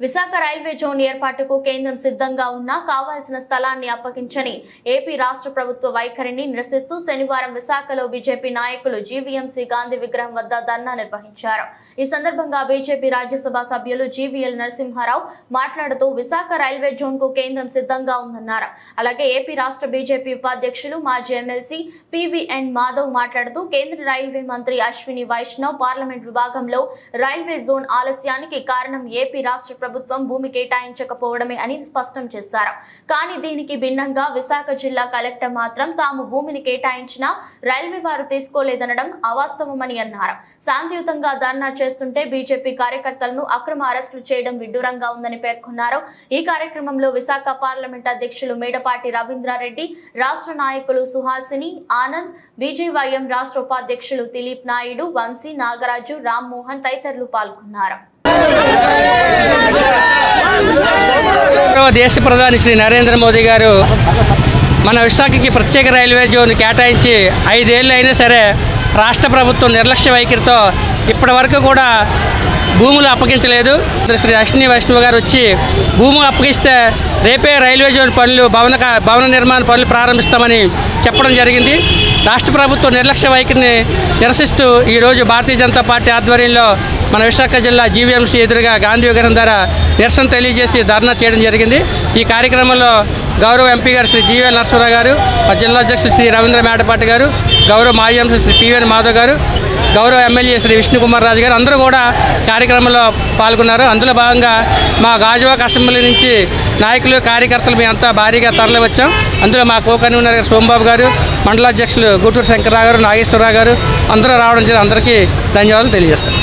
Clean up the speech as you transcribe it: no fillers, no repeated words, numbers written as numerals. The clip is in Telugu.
విశాఖ రైల్వే జోన్ ఏర్పాటుకు కేంద్రం సిద్ధంగా ఉన్నా కావాల్సిన స్థలాన్ని అప్పగించని ఏపీ రాష్ట్ర ప్రభుత్వ వైఖరిని నిరసిస్తూ శనివారం విశాఖలో బీజేపీ నాయకులు జీవీఎంసీ గాంధీ విగ్రహం వద్ద ధర్నా నిర్వహించారు. ఈ సందర్భంగా బీజేపీ రాజ్యసభ సభ్యులు జీవీఎల్ నరసింహారావు మాట్లాడుతూ విశాఖ రైల్వే జోన్ కు కేంద్రం సిద్ధంగా ఉందన్నారు. అలాగే ఏపీ రాష్ట్ర బీజేపీ ఉపాధ్యక్షులు మాజీ ఎమ్మెల్సీ పివిఎన్ మాధవ్ మాట్లాడుతూ కేంద్ర రైల్వే మంత్రి అశ్విని వైష్ణవ్ పార్లమెంట్ విభాగంలో రైల్వే జోన్ ఆలస్యానికి కారణం ఏపీ రాష్ట్ర ప్రభుత్వం భూమి కేటాయించకపోవడమే అని స్పష్టం చేశారు. కానీ దీనికి భిన్నంగా విశాఖ జిల్లా కలెక్టర్ మాత్రం తాము భూమిని కేటాయించినా రైల్వే వారు తీసుకోలేదనడం అవాస్తవమని అన్నారు. శాంతియుతంగా ధర్నా చేస్తుంటే బీజేపీ కార్యకర్తలను అక్రమ అరెస్టులు చేయడం విడ్డూరంగా ఉందని పేర్కొన్నారు. ఈ కార్యక్రమంలో విశాఖ పార్లమెంట్ అధ్యక్షులు మేడపాటి రవీంద్రారెడ్డి, రాష్ట్ర నాయకులు సుహాసిని, ఆనంద్, బీజేవైఎం రాష్ట్ర ఉపాధ్యక్షులు దిలీప్ నాయుడు, వంశీ, నాగరాజు, రామ్మోహన్ తదితరులు పాల్గొన్నారు. దేశ ప్రధాని శ్రీ నరేంద్ర మోదీ గారు మన విశాఖకి ప్రత్యేక రైల్వే జోన్ కేటాయించి 5 ఏళ్ళు అయినా సరే రాష్ట్ర ప్రభుత్వం నిర్లక్ష్య వైఖరితో ఇప్పటి వరకు కూడా భూములు అప్పగించలేదు. శ్రీ అశ్విని వైష్ణవ్ గారు వచ్చి భూములు అప్పగిస్తే రేపే రైల్వే జోన్ పనులు భవన నిర్మాణ పనులు ప్రారంభిస్తామని చెప్పడం జరిగింది. రాష్ట్ర ప్రభుత్వం నిర్లక్ష్య వైఖరిని నిరసిస్తూ ఈరోజు భారతీయ జనతా పార్టీ ఆధ్వర్యంలో మన విశాఖ జిల్లా జీవీఎంసీ ఎదురుగా గాంధీ విగ్రహం ద్వారా నిరసన తెలియజేసి ధర్నా చేయడం జరిగింది. ఈ కార్యక్రమంలో గౌరవ ఎంపీ గారు శ్రీ జీవీఎల్ నరసింహారావు గారు, జిల్లా అధ్యక్షుడు శ్రీ రవీంద్ర మేడపాటి గారు, గౌరవ మాజీ ఎంపీ శ్రీ పివిఎన్ మాధవ్ గారు, గౌరవ ఎమ్మెల్యే శ్రీ విష్ణుకుమార్ రాజు గారు అందరూ కూడా కార్యక్రమంలో పాల్గొన్నారు. అందులో భాగంగా మా గాజువాక అసెంబ్లీ నుంచి నాయకులు, కార్యకర్తలు మేము అంతా భారీగా తరలి వచ్చాం. అందులో మా కో కన్వీనర్ గారు సోమబాబు గారు, మండలాధ్యక్షులు గూటూరు శంకర్రావు గారు, నాగేశ్వరరావు గారు అందరూ రావడం జరిగింది. అందరికీ ధన్యవాదాలు తెలియజేస్తాను.